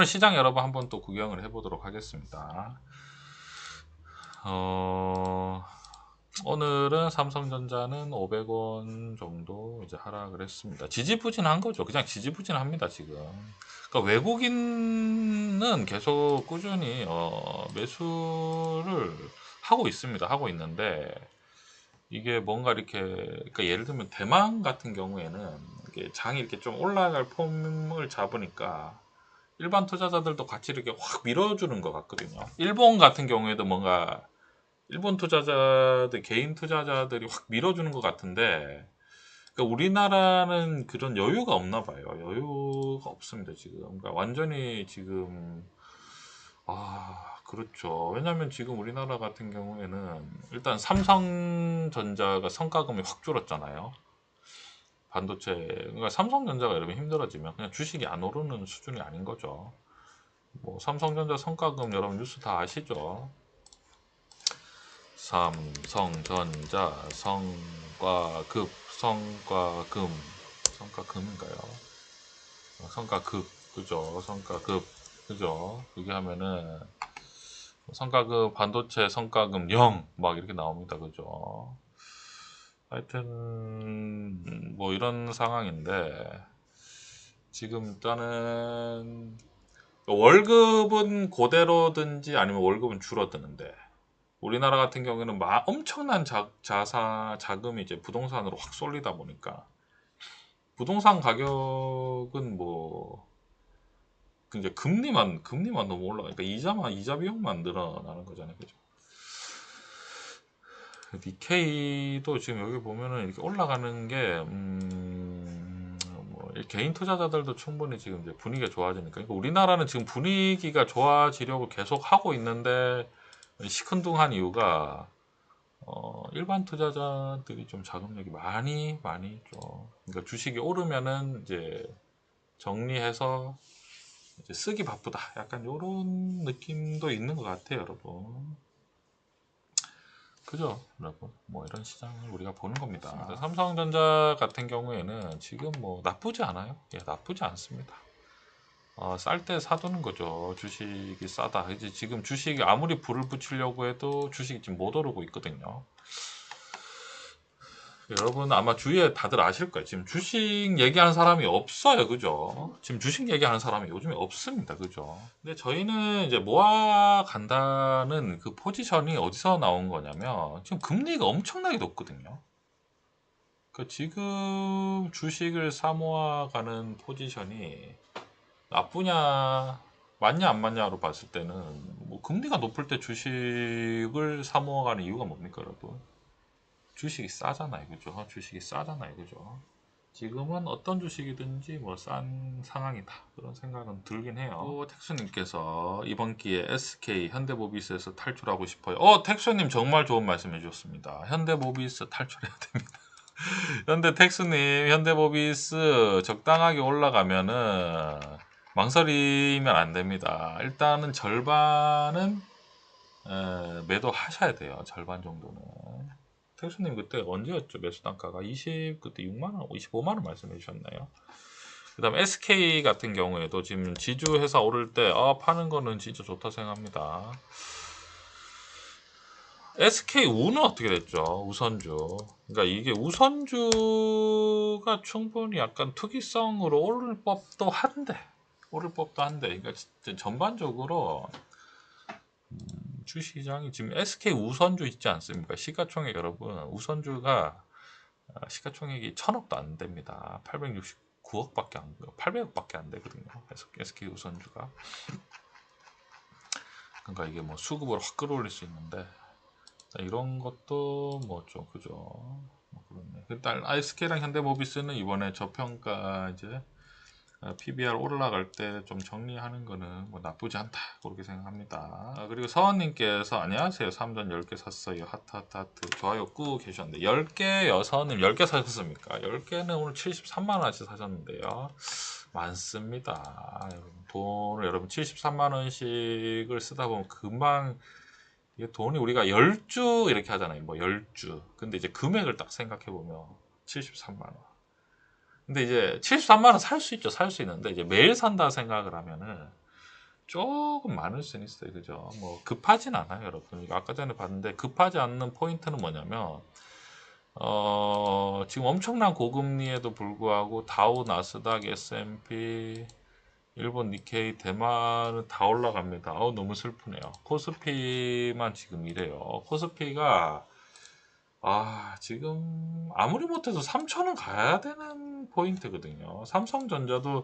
시장 여러분 한번 또 구경을 해보도록 하겠습니다. 오늘은 삼성전자는 500원 정도 이제 하락을 했습니다. 지지부진한 거죠. 그냥 지지부진합니다, 지금. 그러니까 외국인은 계속 꾸준히 매수를 하고 있습니다. 하고 있는데 이게 뭔가 이렇게, 그러니까 예를 들면 대만 같은 경우에는 이게 장이 이렇게 좀 올라갈 폼을 잡으니까 일반 투자자들도 같이 이렇게 확 밀어주는 것 같거든요. 일본 같은 경우에도 뭔가 일본 투자자들, 개인 투자자들이 확 밀어주는 것 같은데, 그러니까 우리나라는 그런 여유가 없나 봐요. 여유가 없습니다, 지금. 그러니까 완전히 지금, 그렇죠. 왜냐면 지금 우리나라 같은 경우에는 일단 삼성전자가 성과금이 확 줄었잖아요. 반도체, 그러니까 삼성전자가 여러분 힘들어지면 그냥 주식이 안 오르는 수준이 아닌 거죠. 뭐 삼성전자 성과금 여러분 뉴스 다 아시죠? 삼성전자 성과금인가요? 성과급, 그죠? 성과급, 그죠? 그게 하면은 성과급 반도체 성과금 0 막 이렇게 나옵니다, 그죠? 하여튼 뭐 이런 상황인데 지금 일단은 월급은 그대로든지 아니면 월급은 줄어드는데 우리나라 같은 경우에는 엄청난 자금이 이제 부동산으로 확 쏠리다 보니까 부동산 가격은 뭐 이제 금리만 너무 올라가니까 이자 비용만 늘어나는 거잖아요, 그죠? 니케이도 지금 여기 보면은 이렇게 올라가는 게 뭐 개인 투자자들도 충분히 지금 이제 분위기가 좋아지니까, 그러니까 우리나라는 지금 분위기가 좋아지려고 계속 하고 있는데 시큰둥한 이유가 일반 투자자들이 좀 자금력이 많이 좀, 그러니까 주식이 오르면은 이제 정리해서 이제 쓰기 바쁘다, 약간 이런 느낌도 있는 것 같아요, 여러분. 그죠, 여러분? 뭐 이런 시장을 우리가 보는 겁니다. 맞습니다. 삼성전자 같은 경우에는 지금 뭐 나쁘지 않아요. 예, 나쁘지 않습니다. 쌀 때 사두는 거죠. 주식이 싸다. 이제 지금 주식이 아무리 불을 붙이려고 해도 주식이 지금 못 오르고 있거든요. 여러분 아마 주위에 다들 아실 거예요. 지금 주식 얘기하는 사람이 없어요. 그죠? 지금 주식 얘기하는 사람이 요즘에 없습니다. 그죠? 근데 저희는 이제 모아 간다는 그 포지션이 어디서 나온 거냐면 지금 금리가 엄청나게 높거든요. 그 지금 주식을 사 모아가는 포지션이 나쁘냐 맞냐 안 맞냐로 봤을 때는 뭐 금리가 높을 때 주식을 사 모아가는 이유가 뭡니까, 여러분? 주식이 싸잖아요, 그죠? 주식이 싸잖아요, 그죠? 지금은 어떤 주식이든지 뭐 싼 상황이다, 그런 생각은 들긴 해요. 또 택수님께서 이번 기회에 SK 현대모비스에서 탈출하고 싶어요. 택수님 정말 좋은 말씀 해주셨습니다. 현대모비스 탈출해야 됩니다. 현대모비스 적당하게 올라가면은 망설이면 안 됩니다. 일단은 절반은 매도하셔야 돼요. 절반 정도는. 택수님 그때 언제였죠? 매수 단가가 그때 6만원, 25만원 말씀해 주셨나요? 그 다음에 SK 같은 경우에도 지금 지주회사 오를 때 파는 거는 진짜 좋다 생각합니다. SK우는 어떻게 됐죠? 우선주. 그러니까 이게 우선주가 충분히 약간 투기성으로 오를 법도 한데, 그러니까 전반적으로 주시장이 지금 SK 우선주 있지 않습니까? 시가총액 여러분, 우선주가 시가총액이 1000억도 안 됩니다. 869억밖에 안 돼요. 800억밖에 안 되거든요. SK 우선주가. 그러니까 이게 뭐 수급을 확 끌어올릴 수 있는데 이런 것도 뭐 좀 그죠. 뭐 그렇네. 일단 SK랑 현대모비스는 이번에 저평가 이제 PBR 올라갈 때 좀 정리하는 거는 뭐 나쁘지 않다, 그렇게 생각합니다. 그리고 서원님께서 안녕하세요. 3전 10개 샀어요. 하트 좋아요 꾹 계셨는데 10개요. 서원님 10개 사셨습니까? 10개는 오늘 73만원어치 사셨는데요. 많습니다. 돈을 여러분 73만원씩을 쓰다 보면 금방 이게 돈이, 우리가 10주 이렇게 하잖아요. 뭐 10주. 근데 이제 금액을 딱 생각해 보면 73만원. 근데 이제 73만원 살 수 있죠. 살 수 있는데 이제 매일 산다 생각을 하면은 조금 많을 수는 있어요. 그죠? 뭐 급하진 않아요, 여러분. 이거 아까 전에 봤는데 급하지 않는 포인트는 뭐냐면 지금 엄청난 고금리에도 불구하고 다우, 나스닥, S&P, 일본 니케이, 대만은 다 올라갑니다. 너무 슬프네요. 코스피만 지금 이래요. 코스피가 지금 아무리 못해도 3천은 가야 되는 포인트거든요. 삼성전자도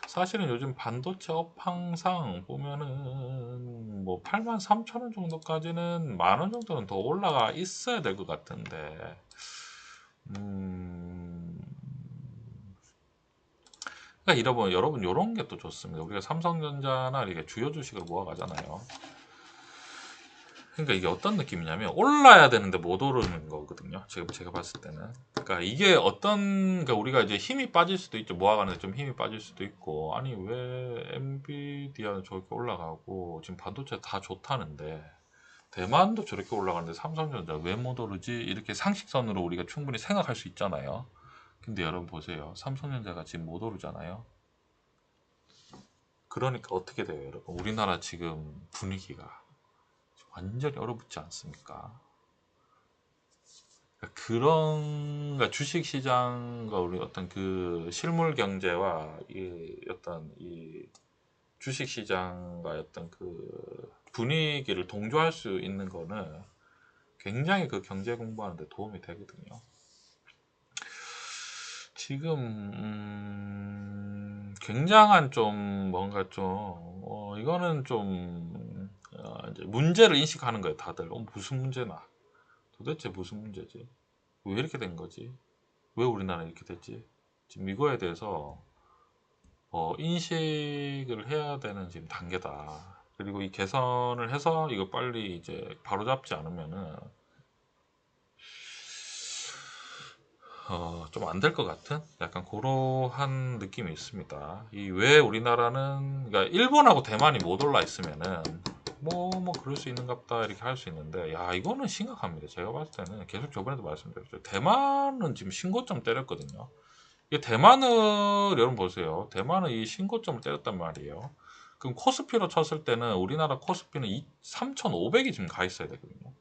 사실은 요즘 반도체 업황상 보면은 뭐 83,000원 정도까지는 만 원 정도는 더 올라가 있어야 될 것 같은데 그러니까 여러분 이런 게 또 좋습니다. 우리가 삼성전자나 이렇게 주요 주식을 모아가잖아요. 그러니까 이게 어떤 느낌이냐면 올라야 되는데 못 오르는 거거든요. 지금 제가 봤을 때는. 그러니까 이게 그러니까 우리가 이제 힘이 빠질 수도 있죠. 모아가는데 좀 힘이 빠질 수도 있고, 아니 왜 엔비디아는 저렇게 올라가고 지금 반도체 다 좋다는데 대만도 저렇게 올라가는데 삼성전자 왜 못 오르지? 이렇게 상식선으로 우리가 충분히 생각할 수 있잖아요. 근데 여러분 보세요. 삼성전자가 지금 못 오르잖아요. 그러니까 어떻게 돼요, 여러분? 우리나라 지금 분위기가 완전히 얼어붙지 않습니까? 그러니까 주식 시장과 우리 어떤 그 실물 경제와 이 어떤 이 주식 시장과 어떤 그 분위기를 동조할 수 있는 거는 굉장히 그 경제 공부하는 데 도움이 되거든요. 지금 굉장한 좀 뭔가 좀 이거는 좀 이제 문제를 인식하는 거예요. 다들 무슨 문제나 도대체 무슨 문제지? 왜 이렇게 된 거지? 왜 우리나라 이렇게 됐지? 지금 이거에 대해서 인식을 해야 되는 지금 단계다. 그리고 이 개선을 해서 이거 빨리 이제 바로잡지 않으면은 좀 안 될 것 같은 약간 그러한 느낌이 있습니다. 이 왜 우리나라는 그러니까 일본하고 대만이 못 올라 있으면은 뭐 그럴 수 있는갑다 이렇게 할 수 있는데 야 이거는 심각합니다. 제가 봤을 때는 계속 저번에도 말씀드렸죠. 대만은 지금 신고점 때렸거든요. 이게 대만을 여러분 보세요. 대만은 이 신고점을 때렸단 말이에요. 그럼 코스피로 쳤을 때는 우리나라 코스피는 3,500이 지금 가 있어야 되거든요.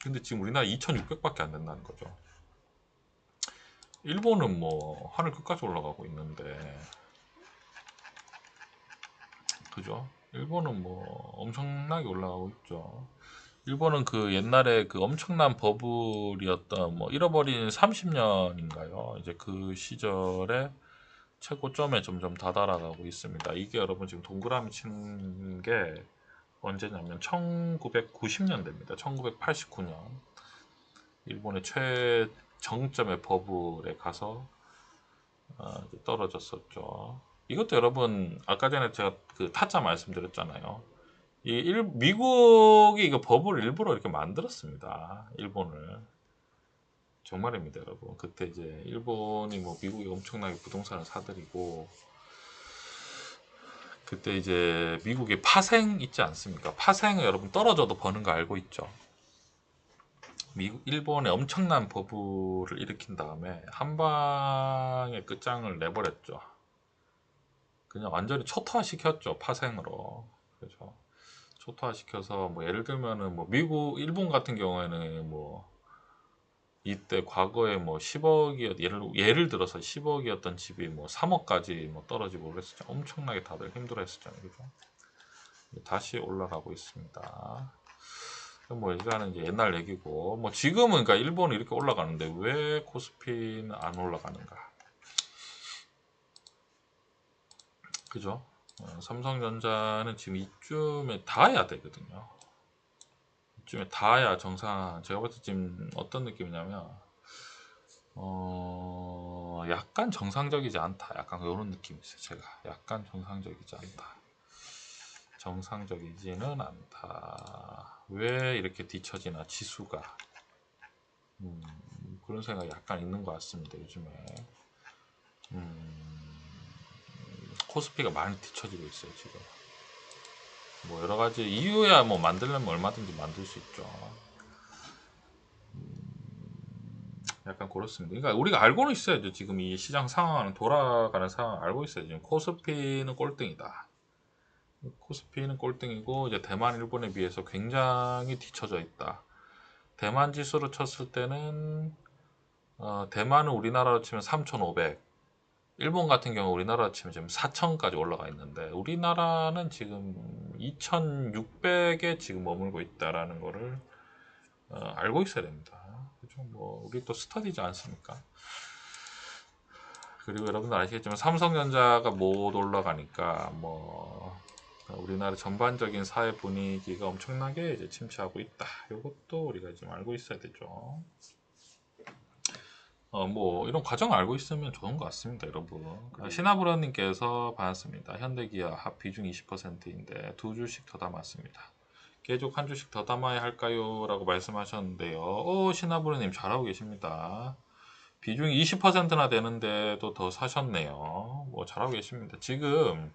근데 지금 우리나라 2,600밖에 안 된다는 거죠. 일본은 뭐 하늘 끝까지 올라가고 있는데 그죠? 일본은 뭐 엄청나게 올라가고 있죠. 일본은 그 옛날에 그 엄청난 버블이었던 뭐 잃어버린 30년인가요? 이제 그 시절에 최고점에 점점 다다라가고 있습니다. 이게 여러분 지금 동그라미 친 게 언제냐면 1990년대입니다. 1989년 일본의 최정점의 버블에 가서 떨어졌었죠. 이것도 여러분 아까 전에 제가 그 타짜 말씀드렸잖아요. 미국이 이거 버블을 일부러 이렇게 만들었습니다. 일본을. 정말입니다, 여러분. 그때 이제 일본이 뭐 미국이 엄청나게 부동산을 사들이고 그때 이제 미국의 파생 있지 않습니까? 파생을 여러분 떨어져도 버는 거 알고 있죠? 일본에 엄청난 버블을 일으킨 다음에 한 방에 끝장을 내버렸죠. 그냥 완전히 초토화시켰죠. 파생으로. 그렇죠. 초토화시켜서 뭐 예를 들면은 뭐 일본 같은 경우에는 뭐 이때 과거에 뭐 10억이었 예를 들어서 10억이었던 집이 뭐 3억까지 뭐 떨어지고 그랬었죠. 엄청나게 다들 힘들어했었잖아요. 그죠? 다시 올라가고 있습니다. 뭐 이거는 이제 옛날 얘기고 뭐 지금은 그러니까 일본은 이렇게 올라가는데 왜 코스피는 안 올라가는가? 그죠? 삼성전자는 지금 이쯤에 닿아야 되거든요. 이쯤에 닿아야 정상. 제가 볼 때 지금 어떤 느낌이냐면 약간 정상적이지 않다. 약간 이런 느낌이 있어요. 제가 약간 정상적이지 않다. 정상적이지는 않다. 왜 이렇게 뒤처지나 지수가 그런 생각이 약간 있는 것 같습니다. 요즘에 코스피가 많이 뒤처지고 있어요. 지금 뭐 여러 가지 이유야 뭐 만들려면 얼마든지 만들 수 있죠. 약간 그렇습니다. 그러니까 우리가 알고는 있어야죠. 지금 이 시장 상황은 돌아가는 상황 알고 있어요. 지금 코스피는 꼴등이다. 코스피는 꼴등이고 이제 대만, 일본에 비해서 굉장히 뒤처져 있다. 대만 지수로 쳤을 때는 대만은 우리나라로 치면 3,500, 일본 같은 경우 우리나라로 치면 지금 4,000까지 올라가 있는데 우리나라는 지금 2,600에 지금 머물고 있다라는 거를 알고 있어야 됩니다. 그죠? 뭐 우리 또 스터디지 않습니까? 그리고 여러분들 아시겠지만 삼성전자가 못 올라가니까 뭐 우리나라 전반적인 사회 분위기가 엄청나게 이제 침체하고 있다. 이것도 우리가 지금 알고 있어야 되죠. 뭐 이런 과정을 알고 있으면 좋은 것 같습니다, 여러분. 신하브라님께서 받았습니다. 현대기아 합 비중 20%인데 두 주씩 더 담았습니다. 계속 한 주씩 더 담아야 할까요? 라고 말씀하셨는데요. 신하브라님 잘하고 계십니다. 비중이 20%나 되는데도 더 사셨네요. 뭐 잘하고 계십니다. 지금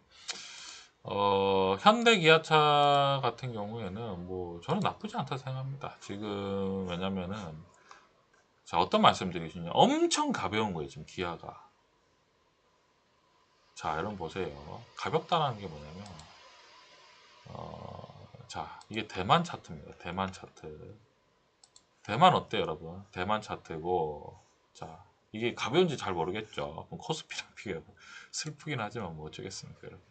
현대기아차 같은 경우에는 뭐 저는 나쁘지 않다 생각합니다. 지금 왜냐면은 자, 어떤 말씀 드리시냐, 엄청 가벼운 거예요 지금 기아가. 자, 여러분 보세요. 가볍다라는 게 뭐냐면 자, 이게 대만 차트입니다. 대만 차트. 대만 어때요 여러분? 대만 차트고, 자, 이게 가벼운지 잘 모르겠죠. 코스피랑 비교해 슬프긴 하지만 뭐 어쩌겠습니까 여러분.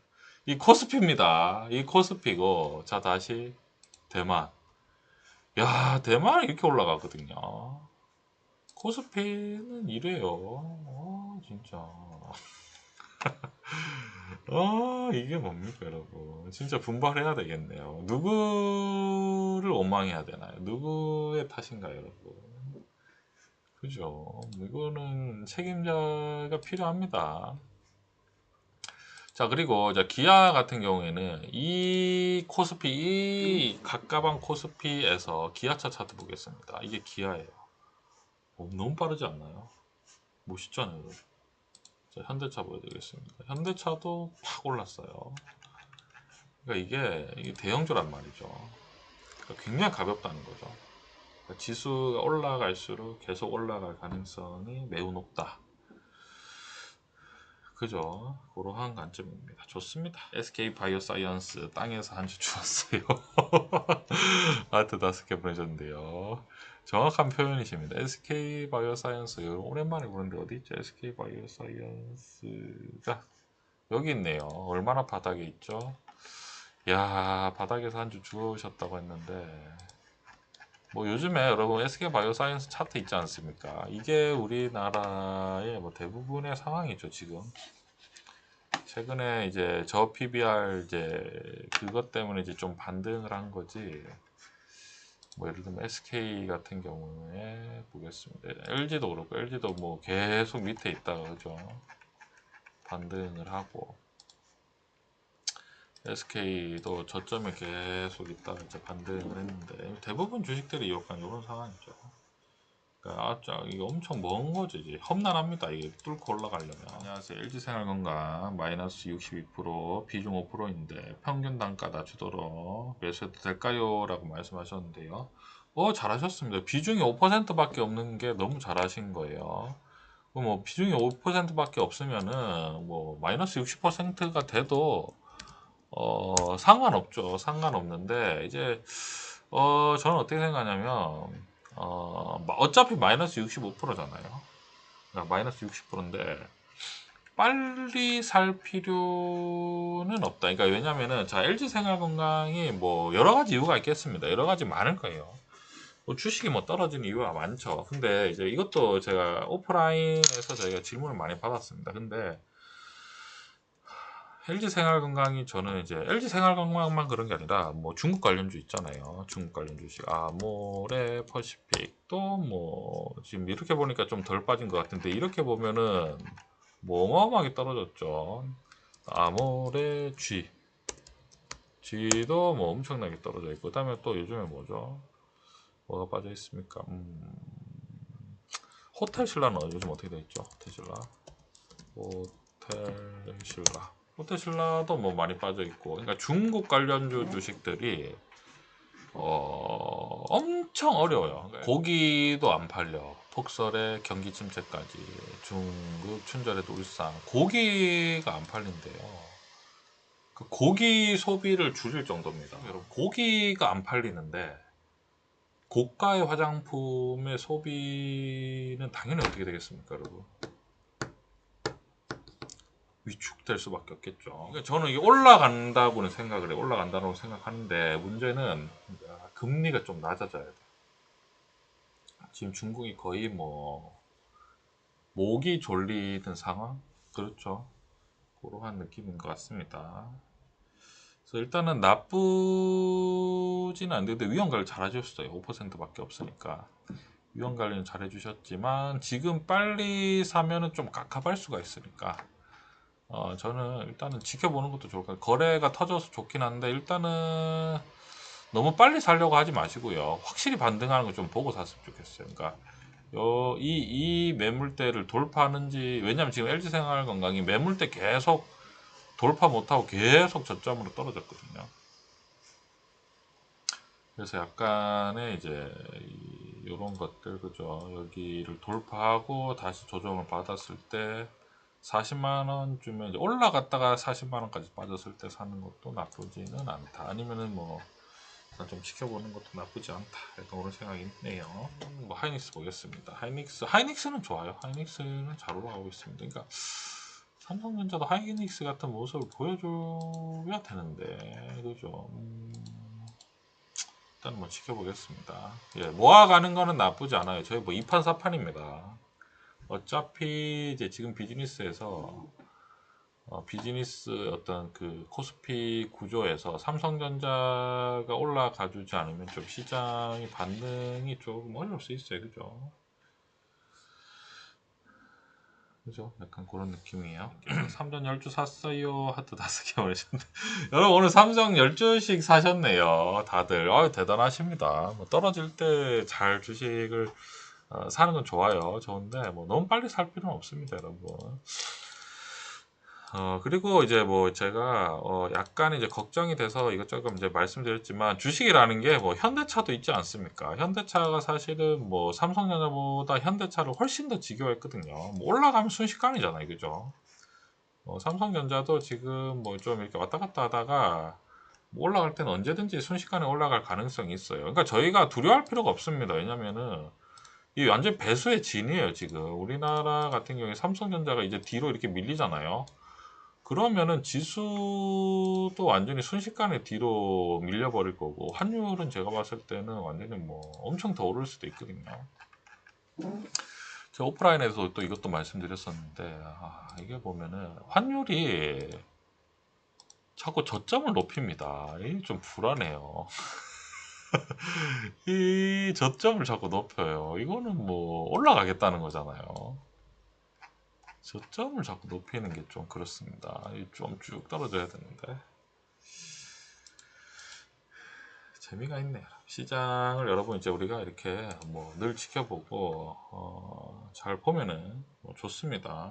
이 코스피입니다. 이 코스피고, 자 다시 대만. 야, 대만이 이렇게 올라가거든요. 코스피는 이래요. 진짜. 이게 뭡니까 여러분. 진짜 분발해야 되겠네요. 누구를 원망해야 되나요? 누구의 탓인가요 여러분? 그죠? 이거는 책임자가 필요합니다. 자, 그리고 이제 기아 같은 경우에는 이 코스피, 이 갑갑한 코스피에서 기아차 차트 보겠습니다. 이게 기아예요. 너무 빠르지 않나요? 멋있잖아요. 자, 현대차 보여드리겠습니다. 현대차도 팍 올랐어요. 그러니까 이게 대형주란 말이죠. 그러니까 굉장히 가볍다는 거죠. 그러니까 지수가 올라갈수록 계속 올라갈 가능성이 매우 높다. 그죠? 그러한 관점입니다. 좋습니다. SK 바이오사이언스 땅에서 한 주 주었어요. 하트 5개 보내줬는데요. 정확한 표현이십니다. SK 바이오사이언스 오랜만에 보는데 어디 있죠? SK 바이오사이언스가 여기 있네요. 얼마나 바닥에 있죠? 야, 바닥에서 한 주 주우셨다고 했는데 뭐 요즘에 여러분 SK 바이오사이언스 차트 있지 않습니까? 이게 우리나라의 뭐 대부분의 상황이죠 지금. 최근에 이제 저 PBR 이제 그것 때문에 이제 좀 반등을 한 거지. 뭐 예를 들면 SK 같은 경우에 보겠습니다. LG도 그렇고 LG도 뭐 계속 밑에 있다가 그죠? 반등을 하고 SK도 저점에 계속 있다가 이제 반등을 했는데 대부분 주식들이 약간 이런 상황이죠. 그러니까 이게 엄청 먼 거죠. 이제 험난합니다. 이게 뚫고 올라가려면. 안녕하세요. LG생활건강 마이너스 62% 비중 5%인데 평균 단가 낮추도록 매수해도 될까요? 라고 말씀하셨는데요. 잘하셨습니다. 비중이 5%밖에 없는 게 너무 잘하신 거예요. 뭐 비중이 5%밖에 없으면은 뭐 마이너스 60%가 돼도 상관없죠. 상관없는데 이제 저는 어떻게 생각하냐면 어차피 마이너스 65%잖아요. 그러니까 마이너스 60%인데 빨리 살 필요는 없다. 그러니까 왜냐면은 자 LG 생활건강이 뭐 여러 가지 이유가 있겠습니다. 여러 가지 많을 거예요. 뭐 주식이 뭐 떨어지는 이유가 많죠. 근데 이제 이것도 제가 오프라인에서 저희가 질문을 많이 받았습니다. 근데 LG 생활건강이 저는 이제 LG 생활건강만 그런 게 아니라 뭐 중국 관련주 있잖아요. 중국 관련 주식 아모레, 퍼시픽 또 뭐 지금 이렇게 보니까 좀 덜 빠진 것 같은데 이렇게 보면은 뭐 어마어마하게 떨어졌죠. 아모레 G도 뭐 엄청나게 떨어져 있고 그다음에 또 요즘에 뭐죠? 뭐가 빠져 있습니까? 호텔 신라는 요즘 어떻게 돼 있죠? 호텔 신라도 뭐 많이 빠져 있고, 그러니까 중국 관련주 주식들이 엄청 어려워요. 고기도 안 팔려. 폭설에 경기 침체까지 중국 춘절에도 울산 고기가 안 팔린대요. 그 고기 소비를 줄일 정도입니다. 여러분, 고기가 안 팔리는데 고가의 화장품의 소비는 당연히 어떻게 되겠습니까, 여러분? 위축될 수밖에 없겠죠. 그러니까 저는 이게 올라간다고는 생각을 해요. 올라간다고 생각하는데 문제는 금리가 좀 낮아져야 돼. 지금 중국이 거의 뭐 목이 졸리는 상황? 그렇죠. 그러한 느낌인 것 같습니다. 그래서 일단은 나쁘지는 않은데 위험 관리 잘 해주셨어요. 5%밖에 없으니까 위험 관리는 잘 해주셨지만 지금 빨리 사면은 좀 깝깝할 수가 있으니까 저는 일단은 지켜보는 것도 좋을 것 같아요. 거래가 터져서 좋긴 한데 일단은 너무 빨리 사려고 하지 마시고요. 확실히 반등하는 거 좀 보고 샀으면 좋겠어요. 그러니까 이 매물대를 돌파하는지, 왜냐면 지금 LG생활건강이 매물대 계속 돌파 못하고 계속 저점으로 떨어졌거든요. 그래서 약간의 이제 이런 것들, 그죠? 여기를 돌파하고 다시 조정을 받았을 때 40만원쯤에 이제 올라갔다가 40만원까지 빠졌을 때 사는 것도 나쁘지는 않다. 아니면은 뭐 좀 지켜보는 것도 나쁘지 않다. 약간 그런 생각이 있네요. 뭐 하이닉스 보겠습니다. 하이닉스는 좋아요. 하이닉스는 잘 올라가고 있습니다. 그러니까 삼성전자도 하이닉스 같은 모습을 보여줘야 되는데, 그죠? 일단 뭐 지켜보겠습니다. 예, 모아가는 거는 나쁘지 않아요. 저희 뭐 2판 4판입니다. 어차피 이제 지금 비즈니스에서 비즈니스 어떤 그 코스피 구조에서 삼성전자가 올라가주지 않으면 좀 시장의 반등이 조금 어려울 수 있어요. 그죠? 그죠? 약간 그런 느낌이에요. 삼전 10주 샀어요. 하트 5개 보내셨는데. 여러분, 오늘 삼성 10주씩 사셨네요. 다들. 아유, 대단하십니다. 뭐 떨어질 때 잘 주식을 사는 건 좋아요. 좋은데, 뭐 너무 빨리 살 필요는 없습니다, 여러분. 그리고 이제 뭐 제가 약간 이제 걱정이 돼서 이것저것 이제 말씀드렸지만 주식이라는 게 뭐 현대차도 있지 않습니까? 현대차가 사실은 뭐 삼성전자보다 현대차를 훨씬 더 지겨워했거든요. 뭐 올라가면 순식간이잖아요, 그죠? 삼성전자도 지금 뭐 좀 이렇게 왔다 갔다 하다가 뭐 올라갈 때는 언제든지 순식간에 올라갈 가능성이 있어요. 그러니까 저희가 두려워할 필요가 없습니다. 왜냐면은 이 완전 배수의 진이에요, 지금. 우리나라 같은 경우에 삼성전자가 이제 뒤로 이렇게 밀리잖아요. 그러면은 지수도 완전히 순식간에 뒤로 밀려버릴 거고, 환율은 제가 봤을 때는 완전히 뭐 엄청 더 오를 수도 있거든요. 제가 오프라인에서 또 이것도 말씀드렸었는데, 이게 보면은 환율이 자꾸 저점을 높입니다. 이게 좀 불안해요. 이 저점을 자꾸 높여요. 이거는 뭐 올라가겠다는 거잖아요. 저점을 자꾸 높이는 게 좀 그렇습니다. 좀 쭉 떨어져야 되는데. 재미가 있네요. 시장을 여러분 이제 우리가 이렇게 뭐 늘 지켜보고 잘 보면은 뭐 좋습니다.